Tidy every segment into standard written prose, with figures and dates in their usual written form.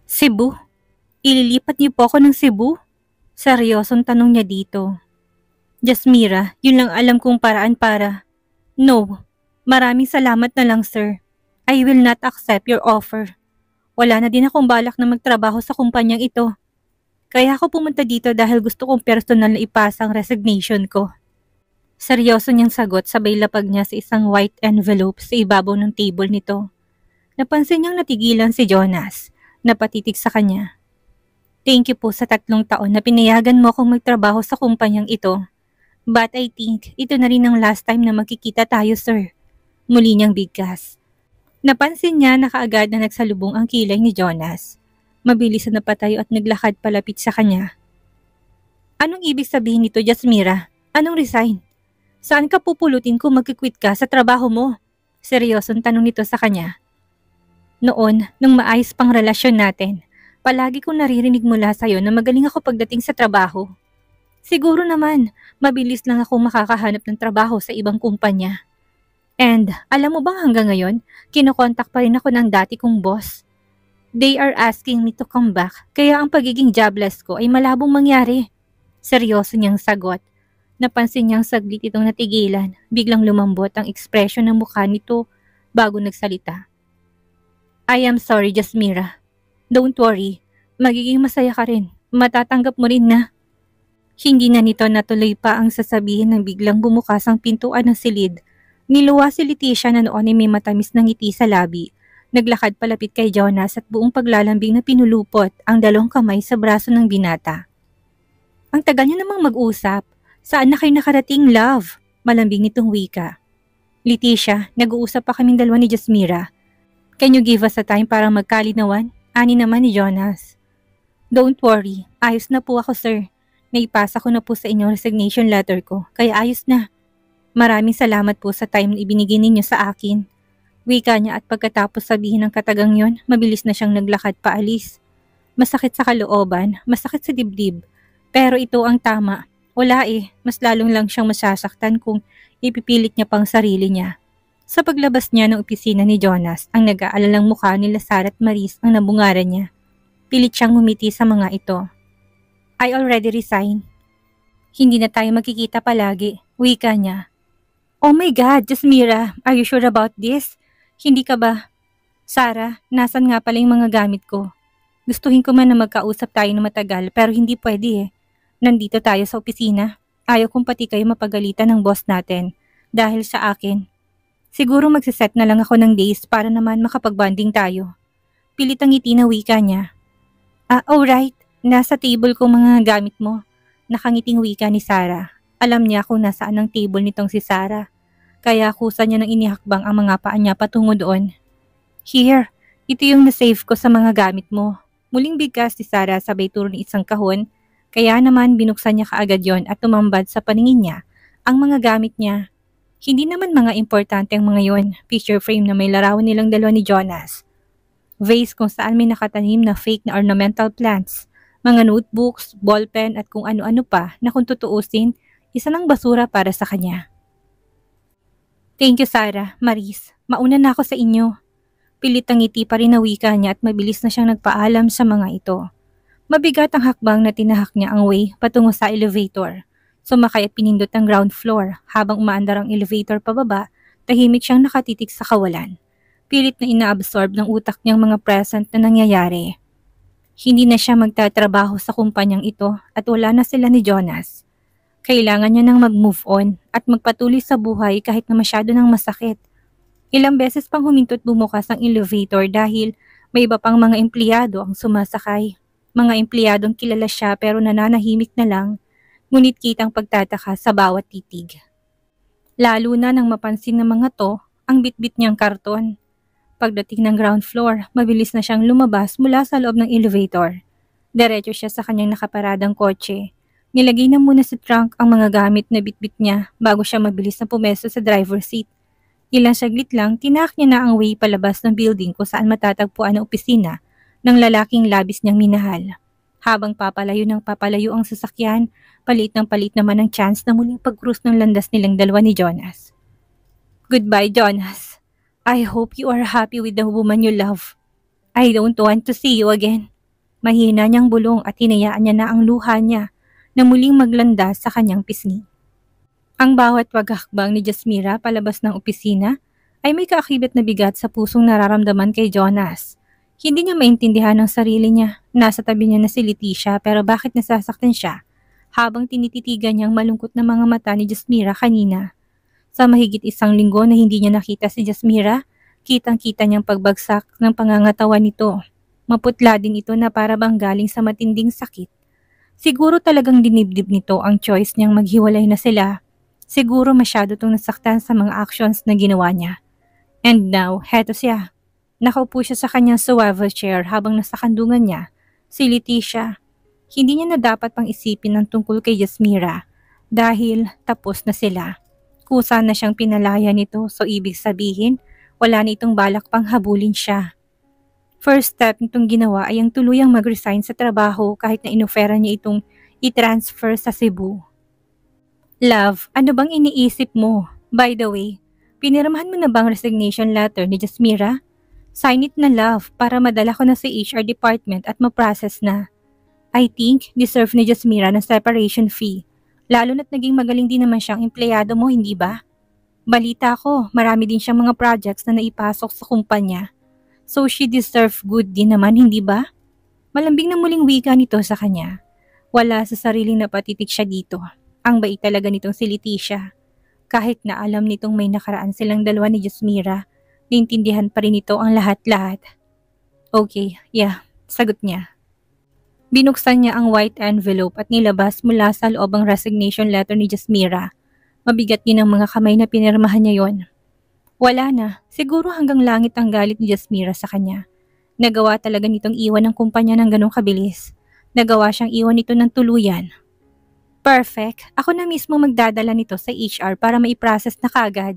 Cebu? Ililipat niyo po ako ng Cebu? Seryosong tanong niya dito. Jasmira, yun lang alam kong paraan para... No, maraming salamat na lang sir. I will not accept your offer. Wala na din akong balak na magtrabaho sa kumpanyang ito. Kaya ako pumunta dito dahil gusto kong personal na ipasa ang resignation ko. Seryoso niyang sagot sabay lapag niya sa isang white envelope sa ibabaw ng table nito. Napansin niyang natigilan si Jonas, napatitig sa kanya. Thank you po sa 3 taon na pinayagan mo akong magtrabaho sa kumpanyang ito. But I think ito na rin ang last time na magkikita tayo, sir. Muli niyang bigkas. Napansin niya na kaagad na nagsalubong ang kilay ni Jonas. Mabilis na napatayo at naglakad palapit sa kanya. Anong ibig sabihin nito, Jasmira? Anong resign? Saan ka pupulutin kung magkikwit ka sa trabaho mo? Seryosong tanong nito sa kanya. Noon, nung maayos pang relasyon natin, palagi kong naririnig mula sa'yo na magaling ako pagdating sa trabaho. Siguro naman, mabilis lang ako makakahanap ng trabaho sa ibang kumpanya. And alam mo bang hanggang ngayon, kinokontak pa rin ako ng dati kong boss. They are asking me to come back, kaya ang pagiging jobless ko ay malabong mangyari. Seryoso niyang sagot. Napansin niyang saglit itong natigilan, biglang lumambot ang ekspresyon ng mukha nito bago nagsalita. I am sorry, Jasmira. Don't worry, magiging masaya ka rin. Matatanggap mo rin na. Hindi na nito natuloy pa ang sasabihin nang biglang bumukas ang pintuan ng silid. Niluwa si Leticia na noon ay may matamis na ngiti sa labi. Naglakad palapit kay Jonas at buong paglalambing na pinulupot ang 2 kamay sa braso ng binata. Ang tagal niyo namang mag-usap. Saan na kayo nakarating, love? Malambing nitong wika. Leticia, nag-uusap pa kaming 2 ni Jasmira. Can you give us a time para magkalinawan? Ani naman ni Jonas. Don't worry, ayos na po ako, sir. Naipasa ko na po sa inyo resignation letter ko, kaya ayos na. Maraming salamat po sa time na ibinigay ninyo sa akin. Wika niya at pagkatapos sabihin ng katagang yon, mabilis na siyang naglakad paalis. Masakit sa kalooban, masakit sa dibdib. Pero ito ang tama. Wala mas lalong lang siyang masasaktan kung ipipilit niya pang sarili niya. Sa paglabas niya ng opisina ni Jonas, ang nag-aalalang mukha nila Sarah at Maris ang nabungaran niya. Pilit siyang ngumiti sa mga ito. I already resigned. Hindi na tayo magkikita palagi, wika niya. Oh my God, Jasmira, are you sure about this? Hindi ka ba? Sarah, nasan nga pala yung mga gamit ko? Gustuhin ko man na magkausap tayo na matagal pero hindi pwede Nandito tayo sa opisina. Ayaw kong pati kayo mapagalitan ng boss natin dahil sa akin. Siguro magsiset na lang ako ng days para naman makapag-bonding tayo. Pilit ang ngiti na wika niya. Alright. Nasa table ko mga gamit mo. Nakangiting wika ni Sarah. Alam niya kung nasaan ang table nitong si Sarah. Kaya kusa niya nang inihakbang ang mga paa niya patungo doon. Here, ito yung nasave ko sa mga gamit mo. Muling bigkas ni Sarah sabay turo ng isang kahon. Kaya naman binuksan niya kaagad yon at tumambad sa paningin niya ang mga gamit niya. Hindi naman mga importante ang mga yon. Picture frame na may larawan nilang 2 ni Jonas. Vase kung saan may nakatanim na fake na ornamental plants. Mga notebooks, ballpen at kung ano-ano pa na kung tutuusin, isa ng basura para sa kanya. Thank you, Sarah, Maris. Mauna na ako sa inyo. Pilit ang ngiti pa rin na wika niya at mabilis na siyang nagpaalam sa mga ito. Mabigat ang hakbang na tinahak niya ang way patungo sa elevator. Sumakay at pinindot ang ground floor. Habang umaandar ang elevator pababa, tahimik siyang nakatitig sa kawalan. Pilit na inaabsorb ng utak niyang mga present na nangyayari. Hindi na siya magtatrabaho sa kumpanyang ito at wala na sila ni Jonas. Kailangan niya nang mag-move on at magpatuloy sa buhay kahit na masyado nang masakit. Ilang beses pang humintot bumukas ang elevator dahil may iba pang mga empleyado ang sumasakay. Mga empleyadong kilala siya pero nananahimik na lang, ngunit kitang pagtataka sa bawat titig. Lalo na nang mapansin ng mga to ang bitbit niyang karton. Pagdating ng ground floor, mabilis na siyang lumabas mula sa loob ng elevator. Diretso siya sa kanyang nakaparadang kotse. Nilagay na muna sa trunk ang mga gamit na bitbit niya bago siya mabilis na pumesto sa driver's seat. Ilang saglit lang, tinak niya na ang way palabas ng building kung saan matatagpuan ang opisina ng lalaking labis niyang minahal. Habang papalayo ng papalayo ang sasakyan, palit ng palit naman ang chance na muling pag-cruise ng landas nilang 2 ni Jonas. Goodbye, Jonas. I hope you are happy with the woman you love. I don't want to see you again. Mahina niyang bulong at hinayaan niya na ang luha niya na muling maglandas sa kanyang pisngi. Ang bawat paghakbang ni Jasmira palabas ng opisina ay may kaakibit na bigat sa pusong nararamdaman kay Jonas. Hindi niya maintindihan ang sarili niya. Nasa tabi niya na si Leticia pero bakit nasasaktan siya habang tinititigan niyang malungkot na mga mata ni Jasmira kanina. Sa mahigit isang linggo na hindi niya nakita si Jasmira, kitang-kita niyang pagbagsak ng pangangatawan nito. Maputla din ito na para bang galing sa matinding sakit. Siguro talagang dinibdib nito ang choice niyang maghiwalay na sila. Siguro masyado itong nasaktan sa mga actions na ginawa niya. And now, heto siya. Nakaupo siya sa kanyang swivel chair habang nasa kandungan niya, si Leticia. Hindi niya na dapat pang isipin ang tungkol kay Jasmira dahil tapos na sila. Kusa na siyang pinalaya nito so ibig sabihin, wala na itong balak pang habulin siya. First step nitong ginawa ay ang tuluyang mag-resign sa trabaho kahit na inofera niya itong i-transfer sa Cebu. Love, ano bang iniisip mo? By the way, pinirmahan mo na bang resignation letter ni Jasmira? Sign it na love para madala ko na sa HR department at ma-process na. I think deserve ni Jasmira ng separation fee. Lalo na't naging magaling din naman siyang empleyado mo, hindi ba? Balita ko, marami din siyang mga projects na naipasok sa kumpanya. So she deserve good din naman, hindi ba? Malambing na muling wika nito sa kanya. Wala sa sariling napatitik siya dito. Ang bait talaga nitong si Leticia. Kahit na alam nitong may nakaraan silang dalawa ni Jasmira, naintindihan pa rin ito ang lahat-lahat. Okay, yeah, sagot niya. Binuksan niya ang white envelope at nilabas mula sa loob ang resignation letter ni Jasmira. Mabigat din ang mga kamay na pinirmahan niya yon. Wala na, siguro hanggang langit ang galit ni Jasmira sa kanya. Nagawa talaga nitong iwan ng kumpanya ng ganong kabilis. Nagawa siyang iwan nito ng tuluyan. Perfect, ako na mismo magdadala nito sa HR para maiprocess na kagad.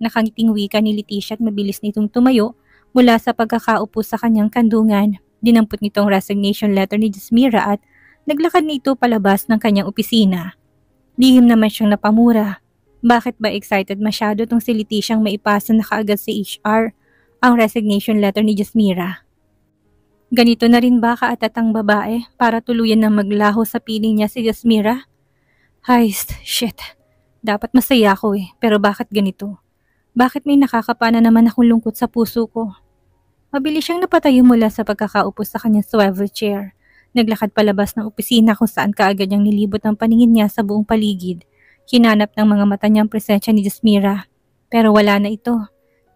Nakangiting wika ni Leticia at mabilis nitong tumayo mula sa pagkakaupo sa kanyang kandungan. Dinampot nitong resignation letter ni Jasmira at naglakad nito palabas ng kanyang opisina. Lihim naman siyang napamura. Bakit ba excited masyado tong si Leticiang maipasa na kaagad sa HR ang resignation letter ni Jasmira? Ganito na rin ba kaatatang babae para tuluyan na maglaho sa piling niya si Jasmira? Heist, shit. Dapat masaya ako pero bakit ganito? Bakit may nakakapana naman akong lungkot sa puso ko? Mabilis siyang napatayo mula sa pagkakaupo sa kanyang swivel chair. Naglakad palabas ng opisina kung saan kaagad niyang nilibot ang paningin niya sa buong paligid. Hinanap ng mga mata niyang presensya ni Jasmira. Pero wala na ito.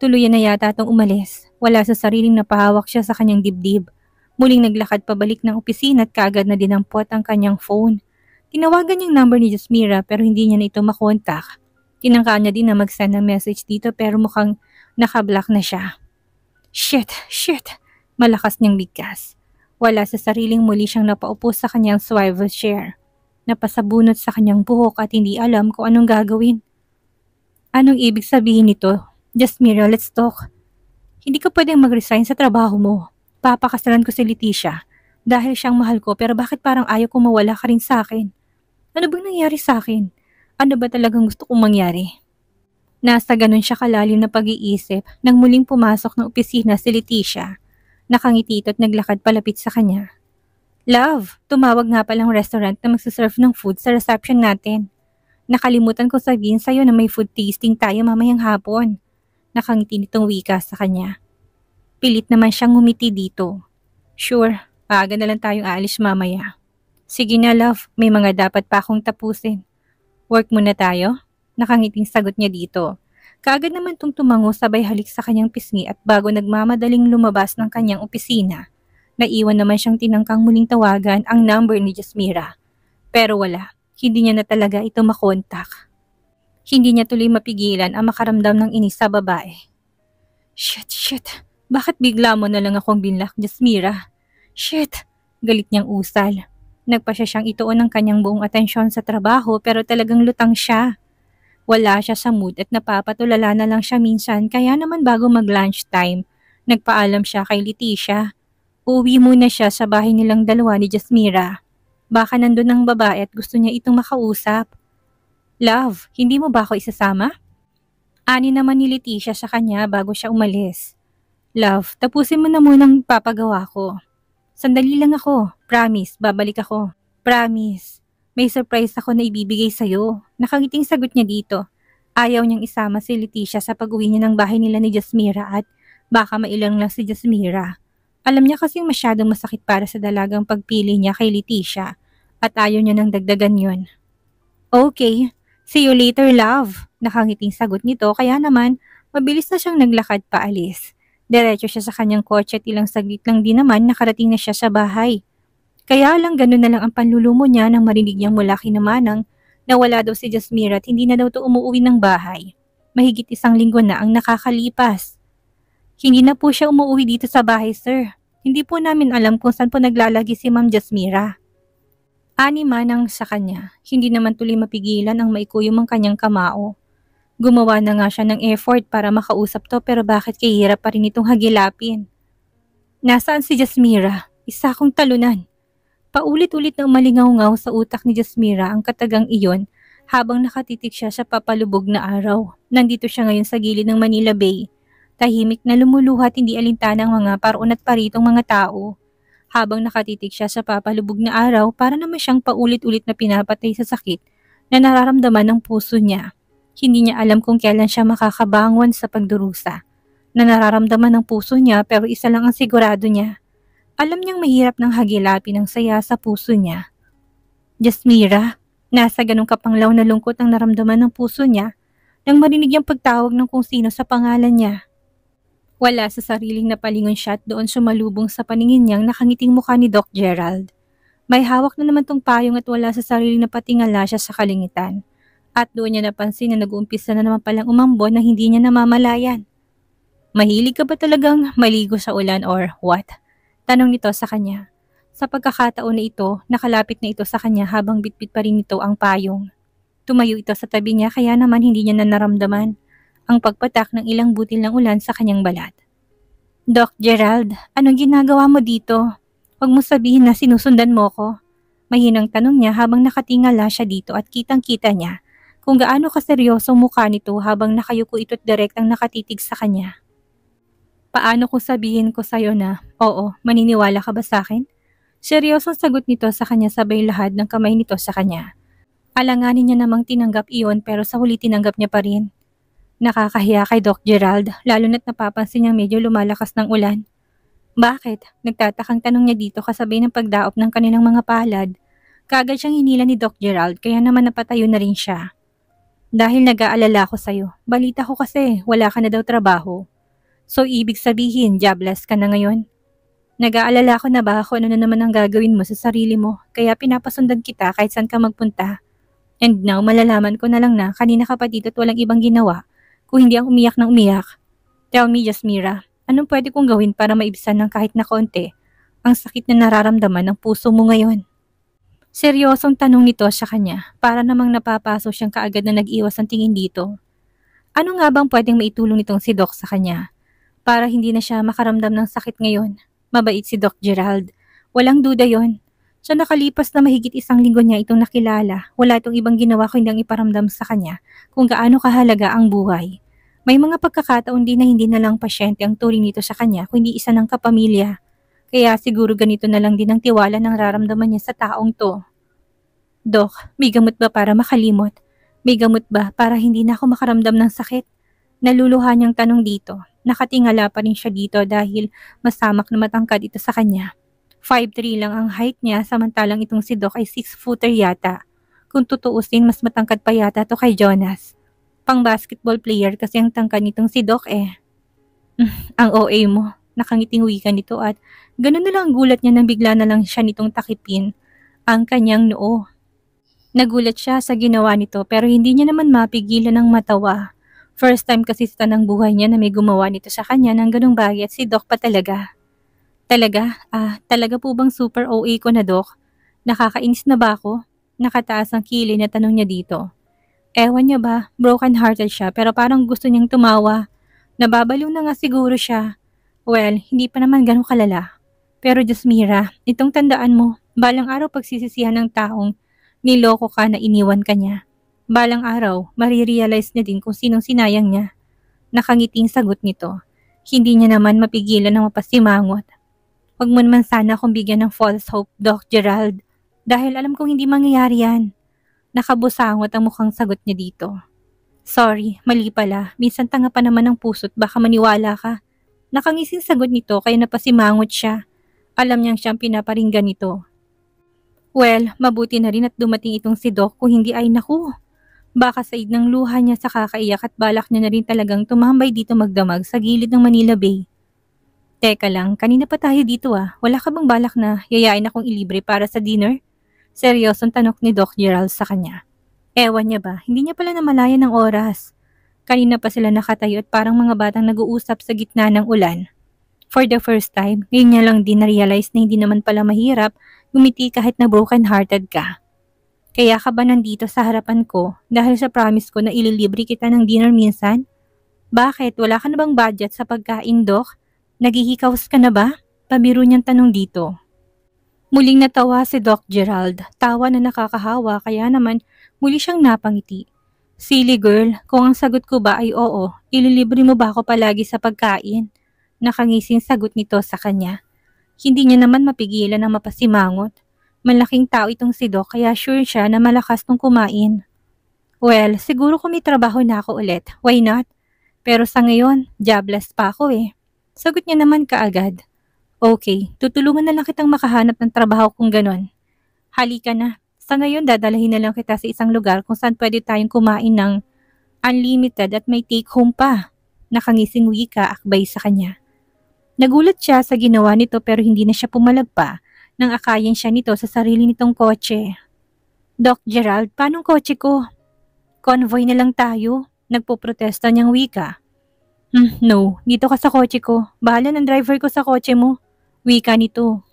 Tuluyan na yata itong umalis. Wala sa sariling napahawak siya sa kanyang dibdib. Muling naglakad pabalik ng opisina at kaagad na dinampot ang kanyang phone. Tinawagan niyang number ni Jasmira pero hindi niya na ito makontak. Tinangkaan niya din na mag-send ng message dito pero mukhang nakablock na siya. Shit. Malakas niyang bigkas. Wala sa sariling muli siyang napaupo sa kanyang swivel chair. Napasabunot sa kanyang buhok at hindi alam kung anong gagawin. Anong ibig sabihin nito? Jasmira, let's talk. Hindi ka pwedeng mag-resign sa trabaho mo. Papakasalan ko si Leticia. Dahil siyang mahal ko pero bakit parang ayaw ko mawala ka rin sa akin? Ano bang nangyari sa akin? Ano ba talagang gusto kong mangyari? Nasa ganun siya kalalim na pag-iisip nang muling pumasok ng opisina si Leticia. Nakangiti ito at naglakad palapit sa kanya. Love, tumawag nga palang restaurant na magsaserve ng food sa reception natin. Nakalimutan ko sabihin sa'yo na may food tasting tayo mamayang hapon. Nakangiti nitong wika sa kanya. Pilit naman siyang ngumiti dito. Sure, maaga na lang tayong aalis mamaya. Sige na love, may mga dapat pa akong tapusin. Work muna tayo? Nakangiting sagot niya dito. Kaagad naman itong tumango sabay halik sa kanyang pisngi at bago nagmamadaling lumabas ng kanyang opisina, naiwan naman siyang tinangkang muling tawagan ang number ni Jasmira. Pero wala, hindi niya na talaga ito makontak. Hindi niya tuloy mapigilan ang makaramdam ng inis sa babae. Shit, bakit bigla mo na lang akong binlock, Jasmira? Shit, galit niyang usal. Nagpasya siyang ituon ng kanyang buong atensyon sa trabaho pero talagang lutang siya. Wala siya sa mood at napapatulala na lang siya minsan kaya naman bago mag-lunch time, nagpaalam siya kay Leticia. Uuwi muna siya sa bahay nilang dalawa ni Jasmira. Baka nandun ang babae at gusto niya itong makausap. Love, hindi mo ba ako isasama? Ani naman ni Leticia sa kanya bago siya umalis. Love, tapusin mo na munang papagawa ko. Sandali lang ako. Promise, babalik ako. Promise. May surprise ako na ibibigay sa'yo. Nakangiting sagot niya dito. Ayaw niyang isama si Leticia sa pag-uwi niya ng bahay nila ni Jasmira at baka mailang lang si Jasmira. Alam niya kasing masyadong masakit para sa dalagang pagpili niya kay Leticia at ayaw niya nang dagdagan yon. Okay, see you later love. Nakangiting sagot nito kaya naman mabilis na siyang naglakad paalis. Diretso siya sa kanyang kotse at ilang saglit lang din naman nakarating na siya sa bahay. Kaya lang ganun na lang ang panlulumo niya nang marinig niyang mula kina Manang na wala daw si Jasmira at hindi na daw to umuwi ng bahay. Mahigit 1 linggo na ang nakakalipas. Hindi na po siya umuwi dito sa bahay, sir. Hindi po namin alam kung saan po naglalagi si Ma'am Jasmira. Ani Manang sa kanya, hindi naman tuloy mapigilan ang maikuyom ang kanyang kamao. Gumawa na nga siya ng effort para makausap to pero bakit kahirap pa rin itong hagilapin? Nasaan si Jasmira? Isa akong talunan. Paulit-ulit na umalingaw-ngaw sa utak ni Jasmira ang katagang iyon habang nakatitig siya sa papalubog na araw. Nandito siya ngayon sa gilid ng Manila Bay. Tahimik na lumuluhat hindi alintana ang mga paroon at paritong mga tao. Habang nakatitig siya sa papalubog na araw para naman siyang paulit-ulit na pinapatay sa sakit na nararamdaman ng puso niya. Hindi niya alam kung kailan siya makakabangon sa pagdurusa na nararamdaman ng puso niya pero isa lang ang sigurado niya. Alam niyang mahirap nang hagilapin ang saya sa puso niya. Jasmira, nasa ganong kapanglaw na lungkot ang naramdaman ng puso niya nang marinig niyang pagtawag ng kung sino sa pangalan niya. Wala sa sariling napalingon siya at doon sumalubong sa paningin niyang nakangiting mukha ni Doc Gerald. May hawak na naman tong payong at wala sa sariling napatingala siya sa kalingitan. At doon niya napansin na nag-uumpisa na naman palang umambon na hindi niya namamalayan. Mahilig ka ba talagang maligo sa ulan or what? Tanong nito sa kanya. Sa pagkakataon na ito, nakalapit na ito sa kanya habang bitbit pa rin ito ang payong. Tumayo ito sa tabi niya kaya naman hindi niya na naramdaman ang pagpatak ng ilang butil ng ulan sa kanyang balat. Doc Gerald, anong ginagawa mo dito? Huwag mo sabihin na sinusundan mo ko. Mahinang tanong niya habang nakatingala siya dito at kitang-kita niya kung gaano kaseryosong mukha nito habang nakayuko ito't direktang nakatitig sa kanya. Paano kung sabihin ko sa'yo na, oo, maniniwala ka ba sa akin? Seryosong sagot nito sa kanya sabay lahad ng kamay nito sa kanya. Alanganin niya namang tinanggap iyon pero sa huli tinanggap niya pa rin. Nakakahiya kay Doc Gerald, lalo na't napapansin niyang medyo lumalakas ng ulan. Bakit? Nagtatakang tanong niya dito kasabay ng pagdaop ng kanilang mga palad. Kaagad siyang hinila ni Doc Gerald kaya naman napatayo na rin siya. Dahil nag-aalala ko sa'yo, balita ko kasi wala ka na daw trabaho. So ibig sabihin, jobless ka na ngayon? Nag-aalala ko na ba kung ano na naman ang gagawin mo sa sarili mo kaya pinapasundan kita kahit saan ka magpunta. And now malalaman ko na lang na kanina ka pa dito at walang ibang ginawa kung hindi ang umiyak ng umiyak. Tell me Jasmira, anong pwede kong gawin para maibsan ng kahit na konti ang sakit na nararamdaman ng puso mo ngayon? Seryosong tanong nito sa kanya para namang napapaso siyang kaagad na nag-iwas ang tingin dito. Ano nga bang pwedeng maitulong nitong si Doc sa kanya para hindi na siya makaramdam ng sakit ngayon? Mabait si Doc Gerald. Walang duda yon. Sa nakalipas na mahigit 1 linggo niya itong nakilala, wala itong ibang ginawa kundi ang iparamdam sa kanya kung gaano kahalaga ang buhay. May mga pagkakataon din na hindi na lang pasyente ang turing nito sa kanya kundi isa ng kapamilya. Kaya siguro ganito na lang din ang tiwala ng nararamdaman niya sa taong to. Doc, may gamot ba para makalimot? May gamot ba para hindi na ako makaramdam ng sakit? Naluluha niyang tanong dito. Nakatingala pa rin siya dito dahil masamak na matangkad ito sa kanya. 5'3" lang ang height niya samantalang itong si Doc ay 6-footer yata. Kung tutuusin, mas matangkad pa yata to kay Jonas. Pang basketball player kasi ang tangkad nitong si Doc eh. Ang OA mo. Nakangiting wika nito at ganun na lang ang gulat niya nang bigla na lang siya nitong takipin ang kanyang noo. Nagulat siya sa ginawa nito pero hindi niya naman mapigilan ng matawa. First time kasi sa tanang buhay niya na may gumawa nito sa kanya ng ganung bagay at si Doc pa talaga. Talaga po bang super OA ko na Doc? Nakakainis na ba ako? Nakataas ang kilay na tanong niya dito. Ewan niya ba, broken hearted siya pero parang gusto niyang tumawa. Nababaliw na nga siguro siya. Well, hindi pa naman ganun kalala. Pero Jasmira, itong tandaan mo, balang araw pagsisisihan ng taong niloko ka na iniwan ka niya. Balang araw, marirealize niya din kung sinong sinayang niya. Nakangiting sagot nito. Hindi niya naman mapigilan ng mapasimangot. Huwag mo naman sana akong bigyan ng false hope, Doc Gerald. Dahil alam kong hindi mangyayari yan. Nakabusangot ang mukhang sagot niya dito. Sorry, mali pala. Minsan tanga pa naman ang puso't baka maniwala ka. Nakangising sagot nito kaya napasimangot siya. Alam niyang siyang pinaparinggan nito. Well, mabuti na rin at dumating itong si Doc kung hindi ay naku. Baka said ng luha niya sa kakaiyak at balak niya na rin talagang tumambay dito magdamag sa gilid ng Manila Bay. Teka lang, kanina pa tayo dito ah. Wala ka bang balak na yayain akong ilibre para sa dinner? Seryosong tanok ni Doc Gerald sa kanya. Ewan niya ba, hindi niya pala namalayan ng oras. Kanina pa sila nakatayo at parang mga batang nag-uusap sa gitna ng ulan. For the first time, ngayon niya lang din na-realize na hindi naman pala mahirap gumiti kahit na broken-hearted ka. Kaya ka ba nandito sa harapan ko dahil sa promise ko na ililibre kita ng dinner minsan? Bakit? Wala ka na bang budget sa pagkain, Doc? Naghihikaws ka na ba? Pabiro niyang tanong dito. Muling natawa si Doc Gerald, tawa na nakakahawa kaya naman muli siyang napangiti. Silly girl, kung ang sagot ko ba ay oo, ililibre mo ba ako palagi sa pagkain? Nakangising sagot nito sa kanya. Hindi niya naman mapigilan na mapasimangot. Malaking tao itong si Doc kaya sure siya na malakas tong kumain. Well, siguro kung may trabaho na ako ulit, why not? Pero sa ngayon, jobless pa ako eh. Sagot niya naman kaagad. Okay, tutulungan na lang kitang makahanap ng trabaho kung ganon. Halika na. Sa ngayon, dadalahin na lang kita sa isang lugar kung saan pwede tayong kumain ng unlimited at may take home pa. Nakangising wika akbay sa kanya. Nagulat siya sa ginawa nito pero hindi na siya pumalag pa nang akayin siya nito sa sarili nitong kotse. Doc Gerald, paanong kotse ko? Convoy na lang tayo. Nagpoprotesta niyang wika. No, dito ka sa kotse ko. Bahala ng driver ko sa kotse mo. Wika nito.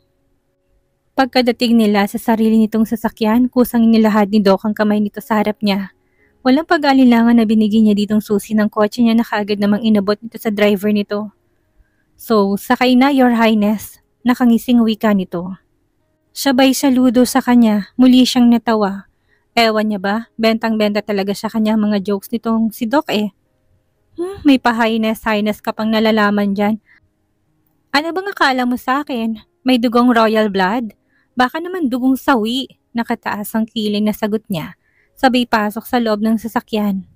Pagkadating nila sa sarili nitong sasakyan, kusang inilahad ni Doc ang kamay nito sa harap niya. Walang pag-alinlangan na binigyan niya ditong susi ng kotse niya na kaagad namang inabot nito sa driver nito. So, sakay na, Your Highness. Nakangising wika nito. Sabay saludo sa kanya, muli siyang natawa. Ewan niya ba, bentang-benta talaga sa kanya mga jokes nitong si Doc eh. May pa-highness ka pang nalalaman dyan. Ano bang akala mo sa akin? May dugong royal blood? Baka naman dugong sawi, nakataas ang kiling na sagot niya, sabay pasok sa loob ng sasakyan.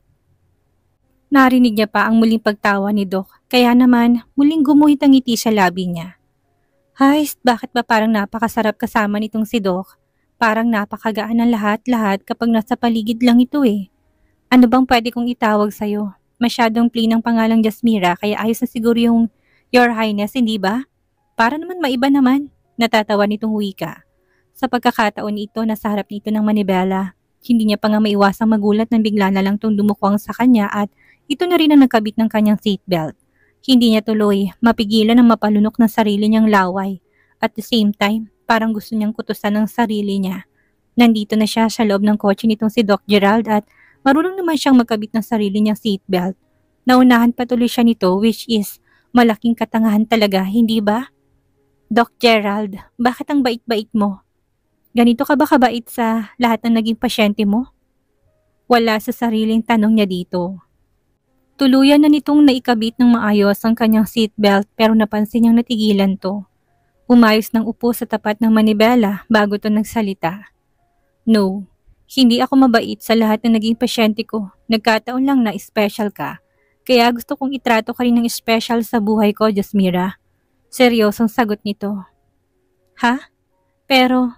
Narinig niya pa ang muling pagtawa ni Doc, kaya naman muling gumuhit ang ngiti sa labi niya. Hays, bakit ba parang napakasarap kasama nitong si Doc? Parang napakagaan ng lahat-lahat kapag nasa paligid lang ito eh. Ano bang pwede kong itawag sa'yo? Masyadong plain ang pangalang Jasmira kaya ayos na siguro yung Your Highness, hindi ba? Para naman maiba naman, natatawa nitong wika. Sa pagkakataon ito, nasa harap nito ng manibela. Hindi niya pa nga maiwasang magulat nang bigla na lang itong dumukwang sa kanya at ito na rin ang nagkabit ng kanyang seatbelt. Hindi niya tuloy mapigilan ang mapalunok ng sarili niyang laway. At the same time, parang gusto niyang kutusan ng sarili niya. Nandito na siya sa loob ng kotse nitong si Doc Gerald at marunong naman siyang magkabit ng sarili niyang seatbelt. Naunahan patuloy siya nito which is malaking katangahan talaga, hindi ba? Doc Gerald, bakit ang bait-bait mo? Ganito ka ba kabait sa lahat ng naging pasyente mo? Wala sa sariling tanong niya dito. Tuluyan na nitong naikabit ng maayos ang kanyang seatbelt pero napansin niyang natigilan to. Umayos ng upo sa tapat ng manibela bago to nagsalita. No, hindi ako mabait sa lahat ng naging pasyente ko. Nagkataon lang na special ka. Kaya gusto kong itrato ka rin ng special sa buhay ko, Jasmira. Seryosong sagot nito. Ha? Pero,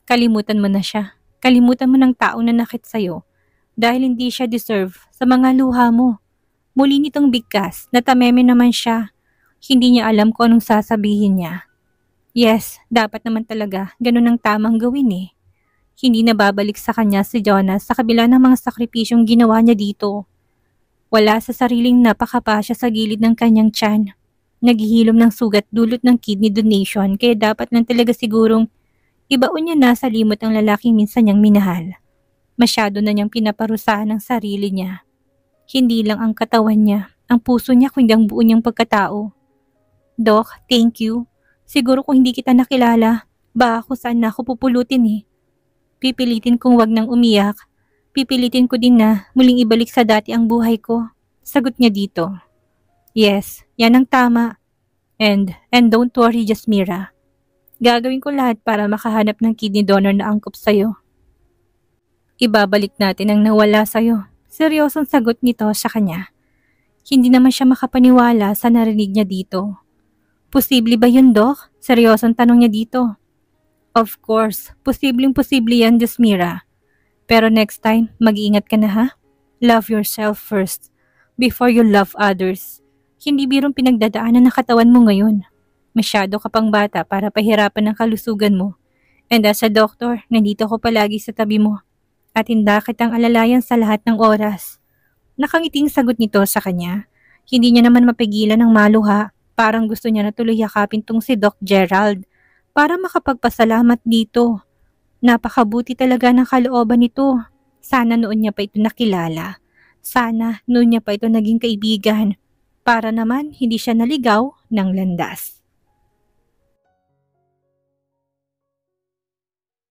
kalimutan mo na siya. Kalimutan mo ng taong nanakit sa'yo. Dahil hindi siya deserve sa mga luha mo. Muli nitong bigkas, natameme naman siya. Hindi niya alam kung anong sasabihin niya. Yes, dapat naman talaga, ganun ang tamang gawin eh. Hindi na babalik sa kanya si Jonas sa kabila ng mga sakripisyong ginawa niya dito. Wala sa sariling napakapasya sa gilid ng kanyang tiyan. Naghihilom ng sugat dulot ng kidney donation kaya dapat lang talaga sigurong ibaon niya na sa limot ang lalaking minsan niyang minahal. Masyado na niyang pinaparusahan ang sarili niya. Hindi lang ang katawan niya, ang puso niya kundi ang buo niyang pagkatao. Doc, thank you. Siguro kung hindi kita nakilala, baka kung saan na ako pupulutin eh. Pipilitin kong wag nang umiyak. Pipilitin ko din na muling ibalik sa dati ang buhay ko. Sagot niya dito. Yes, yan ang tama. And don't worry, Jasmira. Gagawin ko lahat para makahanap ng kidney donor na angkop sa'yo. Ibabalik natin ang nawala sa'yo. Seryosong sagot nito sa kanya. Hindi naman siya makapaniwala sa narinig niya dito. Posible ba yun, Doc? Seryosong tanong niya dito. Of course, posibleng-posible yan, Jasmira. Pero next time, mag-iingat ka na ha? Love yourself first, before you love others. Hindi birong pinagdadaanan ng katawan mo ngayon. Masyado ka pang bata para pahirapan ng kalusugan mo. And as a doctor, nandito ko palagi sa tabi mo. At hinda kitang alalayan sa lahat ng oras. Nakangiting sagot nito sa kanya. Hindi niya naman mapigilan ng maluha. Parang gusto niya na tuloy yakapin tong si Doc Gerald para makapagpasalamat dito. Napakabuti talaga ng kalooban nito. Sana noon niya pa ito nakilala. Sana noon niya pa ito naging kaibigan. Para naman hindi siya naligaw ng landas.